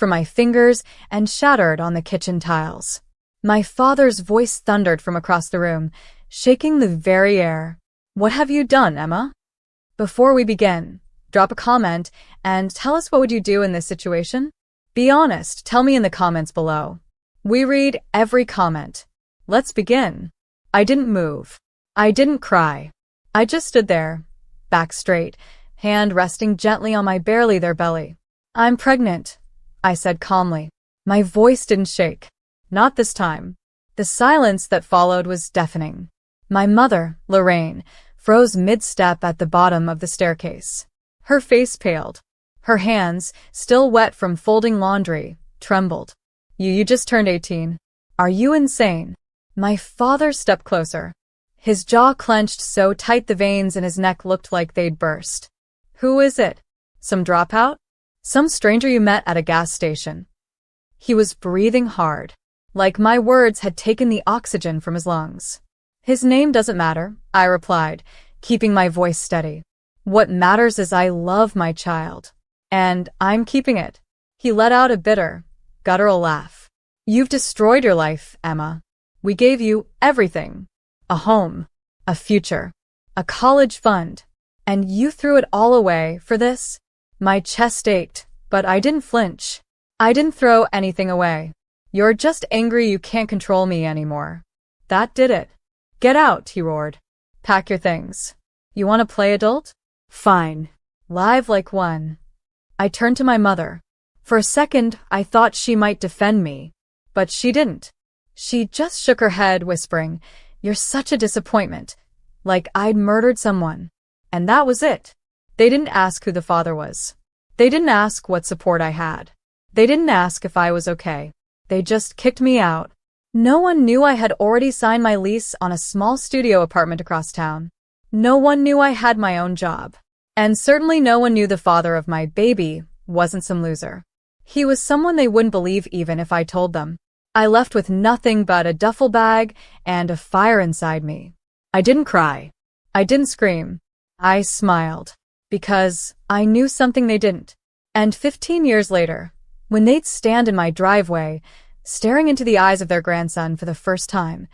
from my fingers and shattered on the kitchen tiles. My father's voice thundered from across the room, shaking the very air. "What have you done, Emma? Before we begin, drop a comment and tell us what would you do in this situation? Be honest, tell me in the comments below. We read every comment. Let's begin." I didn't move. I didn't cry. I just stood there, back straight, hand resting gently on my barely there belly. "I'm pregnant," I said calmly. My voice didn't shake. Not this time. The silence that followed was deafening. My mother, Lorraine, froze mid-step at the bottom of the staircase. Her face paled. Her hands, still wet from folding laundry, trembled. You just turned 18. Are you insane?" My father stepped closer. His jaw clenched so tight the veins in his neck looked like they'd burst. "Who is it? Some dropout? Some stranger you met at a gas station?" He was breathing hard, like my words had taken the oxygen from his lungs. "His name doesn't matter," I replied, keeping my voice steady. "What matters is I love my child. And I'm keeping it." He let out a bitter, guttural laugh. "You've destroyed your life, Emma. We gave you everything. A home, a future, a college fund. And you threw it all away for this?" My chest ached, but I didn't flinch. "I didn't throw anything away. You're just angry you can't control me anymore. That did it. Get out," he roared. "Pack your things. You want to play adult? Fine. Live like one." I turned to my mother. For a second, I thought she might defend me, but she didn't. She just shook her head, whispering, "You're such a disappointment," like I'd murdered someone. And that was it. They didn't ask who the father was. They didn't ask what support I had. They didn't ask if I was okay. They just kicked me out. No one knew I had already signed my lease on a small studio apartment across town. No one knew I had my own job. And certainly no one knew the father of my baby wasn't some loser. He was someone they wouldn't believe even if I told them. I left with nothing but a duffel bag and a fire inside me. I didn't cry. I didn't scream. I smiled. Because I knew something they didn't. And 15 years later, when they'd stand in my driveway, staring into the eyes of their grandson for the first time,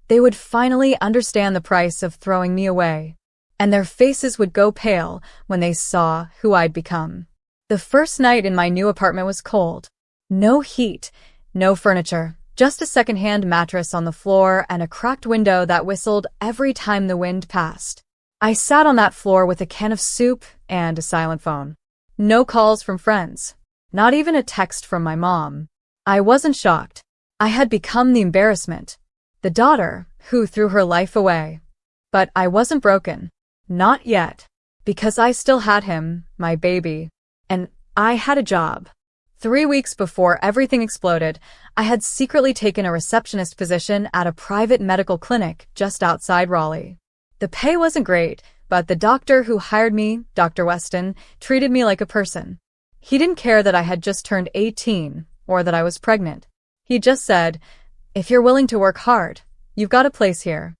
they would finally understand the price of throwing me away. And their faces would go pale when they saw who I'd become. The first night in my new apartment was cold. No heat. No furniture, just a second-hand mattress on the floor and a cracked window that whistled every time the wind passed. I sat on that floor with a can of soup and a silent phone. No calls from friends. Not even a text from my mom. I wasn't shocked. I had become the embarrassment. The daughter who threw her life away. But I wasn't broken. Not yet. Because I still had him, my baby. And I had a job. 3 weeks before everything exploded, I had secretly taken a receptionist position at a private medical clinic just outside Raleigh. The pay wasn't great, but the doctor who hired me, Dr. Weston, treated me like a person. He didn't care that I had just turned 18 or that I was pregnant. He just said, "If you're willing to work hard, you've got a place here."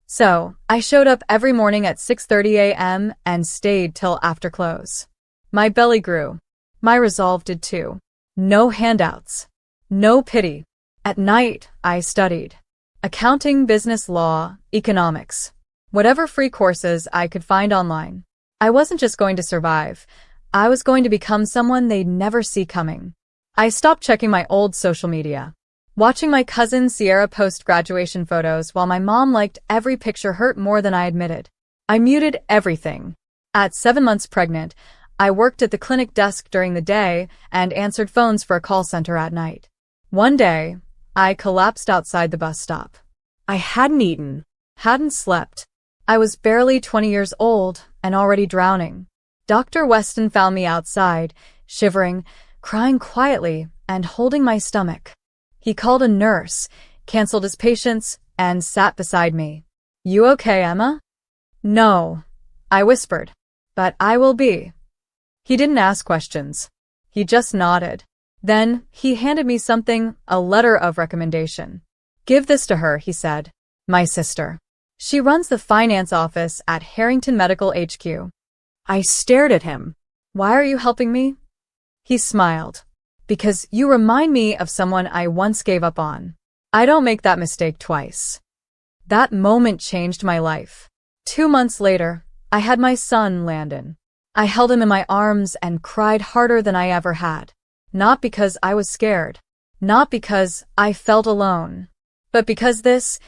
So, I showed up every morning at 6:30 a.m. and stayed till after close. My belly grew. My resolve did too. No handouts. No pity. At night, I studied. Accounting, business, law, economics. Whatever free courses I could find online. I wasn't just going to survive. I was going to become someone they'd never see coming. I stopped checking my old social media. Watching my cousin Sierra post graduation photos while my mom liked every picture hurt more than I admitted. I muted everything. At 7 months pregnant, I worked at the clinic desk during the day and answered phones for a call center at night. One day, I collapsed outside the bus stop. I hadn't eaten, hadn't slept. I was barely 20 years old and already drowning. Dr. Weston found me outside, shivering, crying quietly, and holding my stomach. He called a nurse, canceled his patients, and sat beside me. "You okay, Emma?" "No," I whispered, "but I will be." He didn't ask questions. He just nodded. Then he handed me something, a letter of recommendation. "Give this to her," he said. "My sister. She runs the finance office at Harrington Medical HQ." I stared at him. "Why are you helping me?" He smiled. Because you remind me of someone I once gave up on. I don't make that mistake twice. That moment changed my life. 2 months later, I had my son, Landon. I held him in my arms and cried harder than I ever had. Not because I was scared. Not because I felt alone. But because this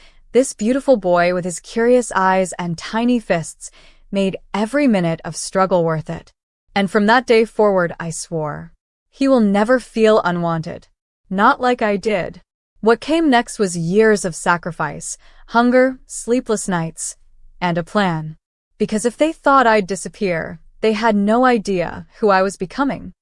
beautiful boy with his curious eyes and tiny fists made every minute of struggle worth it. And from that day forward, I swore, he will never feel unwanted. Not like I did. What came next was years of sacrifice, hunger, sleepless nights, and a plan. Because if they thought I'd disappear, they had no idea who I was becoming.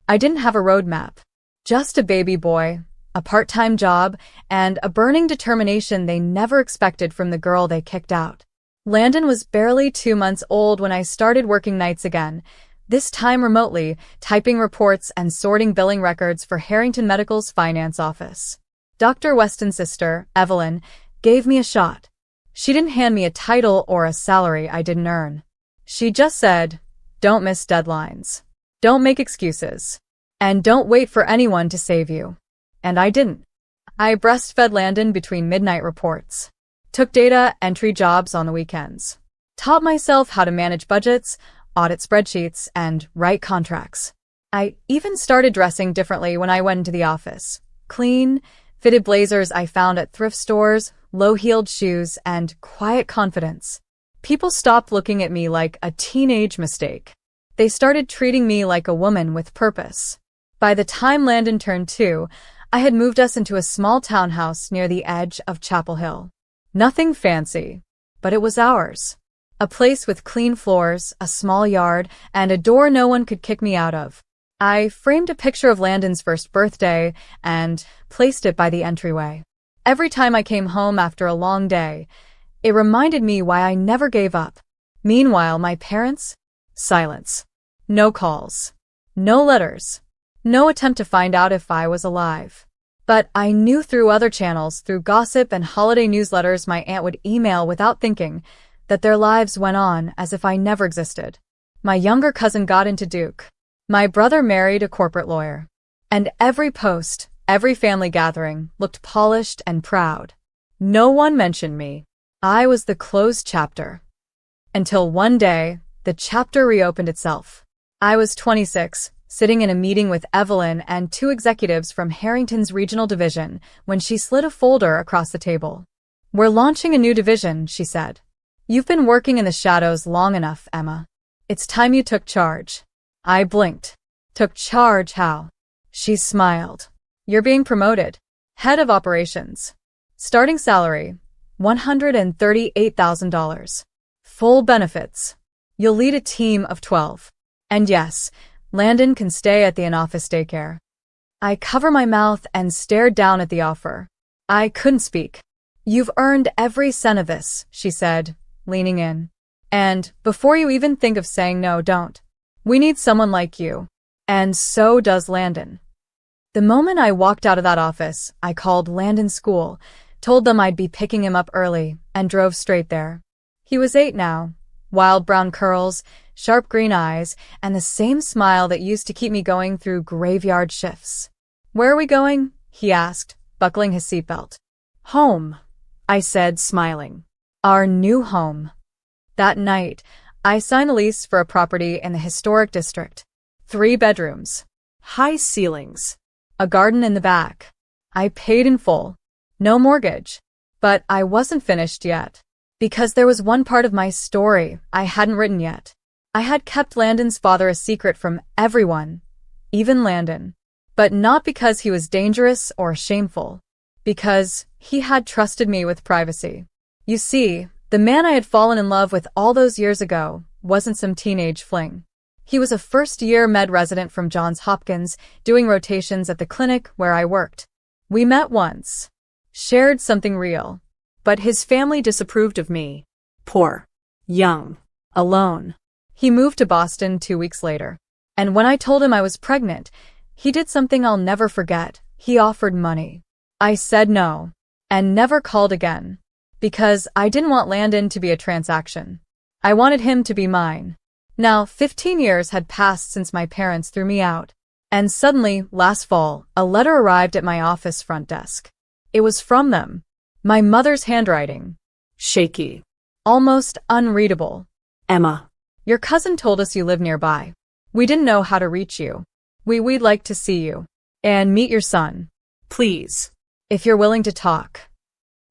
I didn't have a roadmap. Just a baby boy, a part-time job, and a burning determination they never expected from the girl they kicked out. Landon was barely 2 months old when I started working nights again, this time remotely, typing reports and sorting billing records for Harrington Medical's finance office. Dr. Weston's sister, Evelyn, gave me a shot. She didn't hand me a title or a salary I didn't earn. She just said, "Don't miss deadlines. Don't make excuses. And don't wait for anyone to save you." And I didn't. I breastfed Landon between midnight reports. Took data entry jobs on the weekends. Taught myself how to manage budgets, audit spreadsheets, and write contracts. I even started dressing differently when I went into the office. Clean, fitted blazers I found at thrift stores, low-heeled shoes, and quiet confidence. People stopped looking at me like a teenage mistake. They started treating me like a woman with purpose. By the time Landon turned 2, I had moved us into a small townhouse near the edge of Chapel Hill. Nothing fancy, but it was ours. A place with clean floors, a small yard, and a door no one could kick me out of. I framed a picture of Landon's first birthday and placed it by the entryway. Every time I came home after a long day, it reminded me why I never gave up. Meanwhile, my parents? Silence. No calls. No letters. No attempt to find out if I was alive. But I knew through other channels, through gossip and holiday newsletters my aunt would email without thinking, that their lives went on as if I never existed. My younger cousin got into Duke. My brother married a corporate lawyer. And every post, every family gathering, looked polished and proud. No one mentioned me. I was the closed chapter. Until one day, the chapter reopened itself. I was 26, sitting in a meeting with Evelyn and 2 executives from Harrington's regional division when she slid a folder across the table. "We're launching a new division," she said. "You've been working in the shadows long enough, Emma. It's time you took charge." I blinked. Took charge how? She smiled. "You're being promoted. Head of operations. Starting salary, $138,000. Full benefits. You'll lead a team of 12. And yes, Landon can stay at the in-office daycare." I covered my mouth and stared down at the offer. I couldn't speak. "You've earned every cent of this," she said, leaning in. "And before you even think of saying no, don't. We need someone like you. And so does Landon." The moment I walked out of that office, I called Landon's school, told them I'd be picking him up early, and drove straight there. He was 8 now. Wild brown curls, sharp green eyes, and the same smile that used to keep me going through graveyard shifts. "Where are we going?" he asked, buckling his seatbelt. "Home," I said, smiling. "Our new home." That night, I signed a lease for a property in the historic district. 3 bedrooms, high ceilings, a garden in the back. I paid in full. No mortgage. But I wasn't finished yet. Because there was one part of my story I hadn't written yet. I had kept Landon's father a secret from everyone, even Landon. But not because he was dangerous or shameful. Because he had trusted me with privacy. You see, the man I had fallen in love with all those years ago wasn't some teenage fling. He was a first-year med resident from Johns Hopkins, doing rotations at the clinic where I worked. We met once. Shared something real. But his family disapproved of me. Poor. Young. Alone. He moved to Boston 2 weeks later. And when I told him I was pregnant, he did something I'll never forget. He offered money. I said no. And never called again. Because I didn't want Landon to be a transaction. I wanted him to be mine. Now, 15 years had passed since my parents threw me out. And suddenly, last fall, a letter arrived at my office front desk. It was from them. My mother's handwriting. Shaky. Almost unreadable. Emma. Your cousin told us you live nearby. We didn't know how to reach you. We'd like to see you. And meet your son. Please. If you're willing to talk.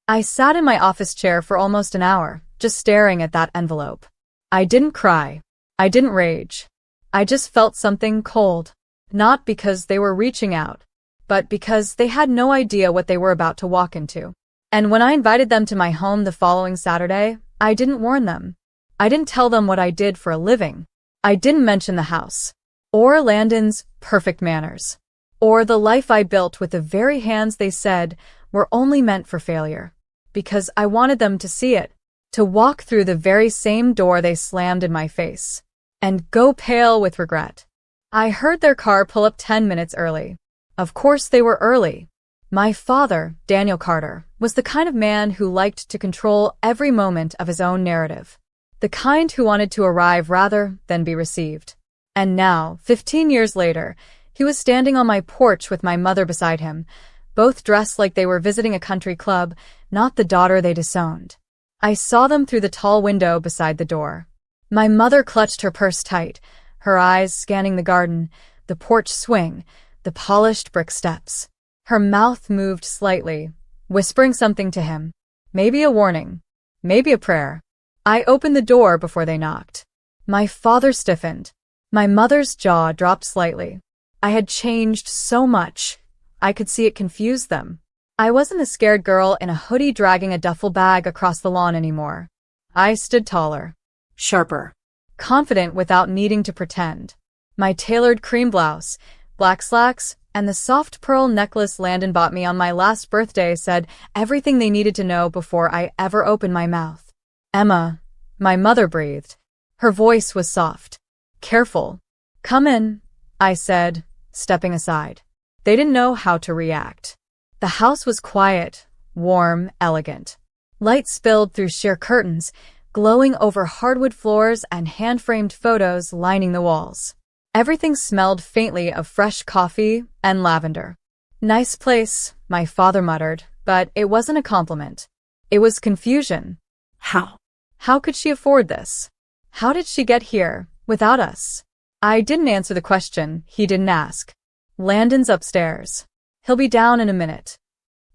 I sat in my office chair for almost an hour, just staring at that envelope. I didn't cry. I didn't rage. I just felt something cold. Not because they were reaching out, but because they had no idea what they were about to walk into. And when I invited them to my home the following Saturday, I didn't warn them. I didn't tell them what I did for a living. I didn't mention the house, or Landon's perfect manners, or the life I built with the very hands they said were only meant for failure. Because I wanted them to see it, to walk through the very same door they slammed in my face, and go pale with regret. I heard their car pull up 10 minutes early. Of course they were early. My father, Daniel Carter, was the kind of man who liked to control every moment of his own narrative. The kind who wanted to arrive rather than be received. And now, 15 years later, he was standing on my porch with my mother beside him, both dressed like they were visiting a country club, not the daughter they disowned. I saw them through the tall window beside the door. My mother clutched her purse tight, her eyes scanning the garden, the porch swing, the polished brick steps. Her mouth moved slightly, whispering something to him. Maybe a warning. Maybe a prayer. I opened the door before they knocked. My father stiffened. My mother's jaw dropped slightly. I had changed so much. I could see it confused them. I wasn't a scared girl in a hoodie dragging a duffel bag across the lawn anymore. I stood taller. Sharper. Confident without needing to pretend. My tailored cream blouse, black slacks, and the soft pearl necklace Landon bought me on my last birthday said everything they needed to know before I ever opened my mouth. Emma, my mother breathed. Her voice was soft. Careful. Come in, I said, stepping aside. They didn't know how to react. The house was quiet, warm, elegant. Light spilled through sheer curtains, glowing over hardwood floors and hand-framed photos lining the walls. Everything smelled faintly of fresh coffee and lavender. Nice place, my father muttered, but it wasn't a compliment. It was confusion. How? How could she afford this? How did she get here, without us? I didn't answer the question, he didn't ask. Landon's upstairs. He'll be down in a minute.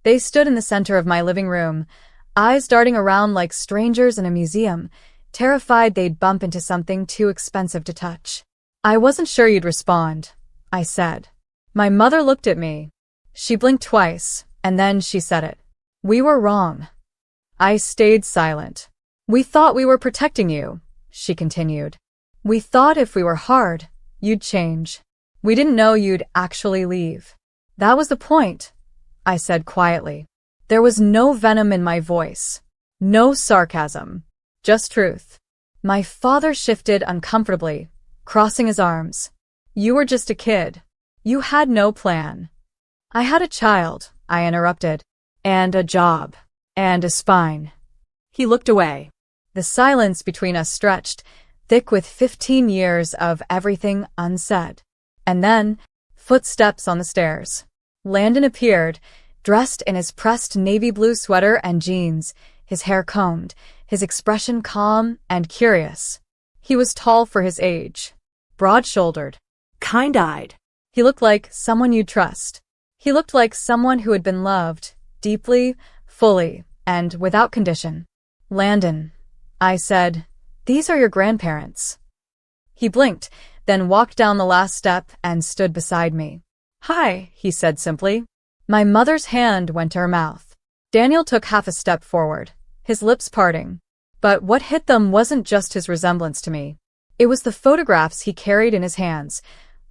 They stood in the center of my living room, eyes darting around like strangers in a museum, terrified they'd bump into something too expensive to touch. I wasn't sure you'd respond, I said. My mother looked at me. She blinked twice, and then she said it. We were wrong. I stayed silent. We thought we were protecting you, she continued. We thought if we were hard, you'd change. We didn't know you'd actually leave. That was the point, I said quietly. There was no venom in my voice. No sarcasm. Just truth. My father shifted uncomfortably, crossing his arms. You were just a kid. You had no plan. I had a child, I interrupted, and a job, and a spine. He looked away. The silence between us stretched, thick with 15 years of everything unsaid. And then, footsteps on the stairs. Landon appeared, dressed in his pressed navy blue sweater and jeans, his hair combed, his expression calm and curious. He was tall for his age, broad-shouldered, Kind-eyed. He looked like someone you'd trust. He looked like someone who had been loved, deeply, fully, and without condition. Landon, I said, these are your grandparents. He blinked, then walked down the last step and stood beside me. Hi, he said simply. My mother's hand went to her mouth. Daniel took half a step forward, his lips parting. But what hit them wasn't just his resemblance to me. It was the photographs he carried in his hands,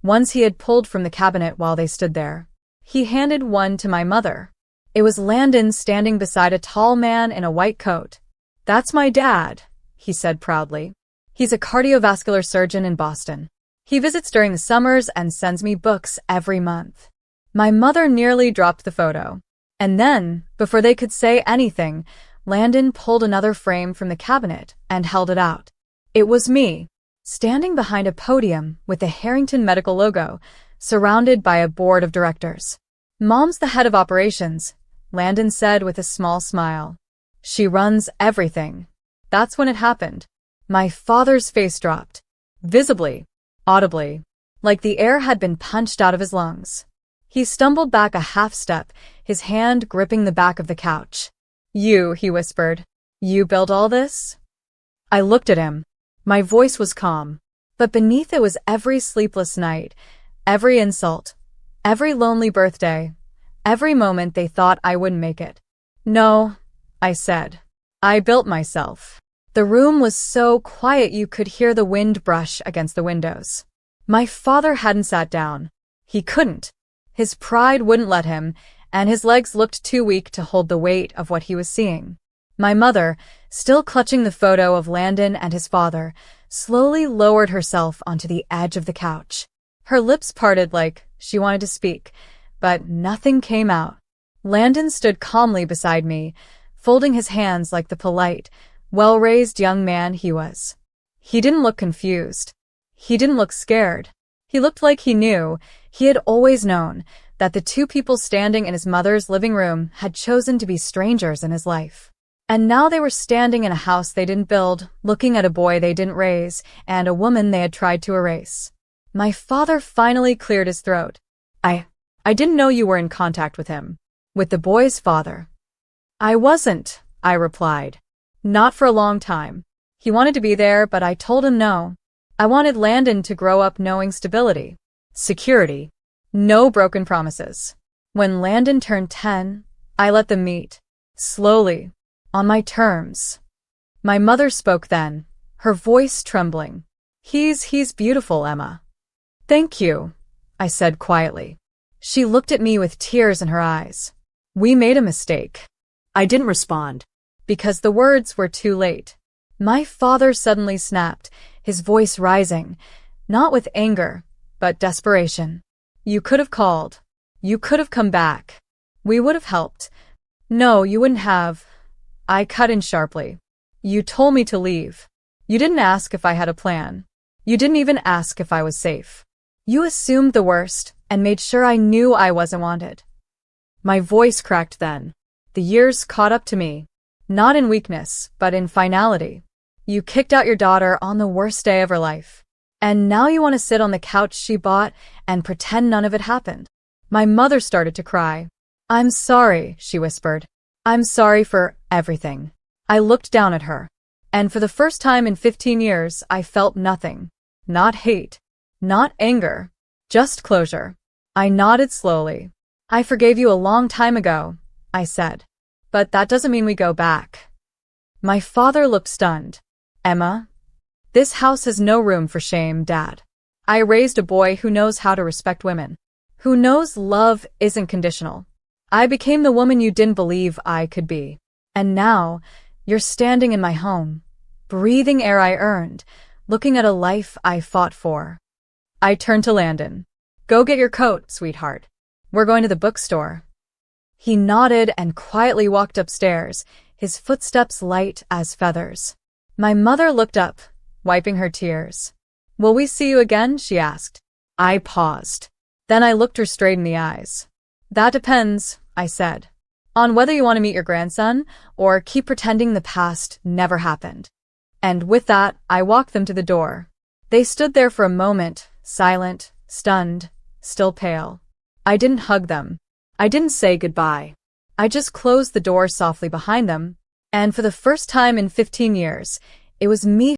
ones he had pulled from the cabinet while they stood there. He handed one to my mother. It was Landon standing beside a tall man in a white coat. That's my dad, he said proudly. He's a cardiovascular surgeon in Boston. He visits during the summers and sends me books every month. My mother nearly dropped the photo. And then, before they could say anything, Landon pulled another frame from the cabinet and held it out. It was me, standing behind a podium with the Harrington Medical logo, surrounded by a board of directors. Mom's the head of operations, Landon said with a small smile. She runs everything. That's when it happened. My father's face dropped. Visibly, audibly, like the air had been punched out of his lungs. He stumbled back a half step, his hand gripping the back of the couch. You, he whispered. You built all this? I looked at him. My voice was calm, but beneath it was every sleepless night, every insult, every lonely birthday, every moment they thought I wouldn't make it. No, I said. I built myself. The room was so quiet you could hear the wind brush against the windows. My father hadn't sat down. He couldn't. His pride wouldn't let him, and his legs looked too weak to hold the weight of what he was seeing. My mother, still clutching the photo of Landon and his father, slowly lowered herself onto the edge of the couch. Her lips parted like she wanted to speak, but nothing came out. Landon stood calmly beside me, folding his hands like the polite, well-raised young man he was. He didn't look confused. He didn't look scared. He looked like he knew, he had always known, that the two people standing in his mother's living room had chosen to be strangers in his life. And now they were standing in a house they didn't build, looking at a boy they didn't raise, and a woman they had tried to erase. My father finally cleared his throat. I didn't know you were in contact with him. With the boy's father. I wasn't, I replied. Not for a long time. He wanted to be there, but I told him no. I wanted Landon to grow up knowing stability, security, no broken promises. When Landon turned 10, I let them meet. Slowly. On my terms. My mother spoke then, her voice trembling. He's beautiful, Emma. Thank you, I said quietly. She looked at me with tears in her eyes. We made a mistake. I didn't respond. Because the words were too late. My father suddenly snapped, his voice rising, not with anger, but desperation. You could have called. You could have come back. We would have helped. No, you wouldn't have. I cut in sharply. You told me to leave. You didn't ask if I had a plan. You didn't even ask if I was safe. You assumed the worst and made sure I knew I wasn't wanted. My voice cracked then. The years caught up to me. Not in weakness, but in finality. You kicked out your daughter on the worst day of her life. And now you want to sit on the couch she bought and pretend none of it happened. My mother started to cry. I'm sorry, she whispered. I'm sorry for everything. I looked down at her. And for the first time in 15 years, I felt nothing. Not hate. Not anger. Just closure. I nodded slowly. I forgave you a long time ago, I said. But that doesn't mean we go back. My father looked stunned. Emma? This house has no room for shame, Dad. I raised a boy who knows how to respect women. Who knows love isn't conditional. I became the woman you didn't believe I could be. And now, you're standing in my home, breathing air I earned, looking at a life I fought for. I turned to Landon. Go get your coat, sweetheart. We're going to the bookstore. He nodded and quietly walked upstairs, his footsteps light as feathers. My mother looked up, wiping her tears. Will we see you again? She asked. I paused. Then I looked her straight in the eyes. That depends, I said, on whether you want to meet your grandson or keep pretending the past never happened. And with that, I walked them to the door. They stood there for a moment, silent, stunned, still pale. I didn't hug them. I didn't say goodbye. I just closed the door softly behind them, and for the first time in 15 years, it was me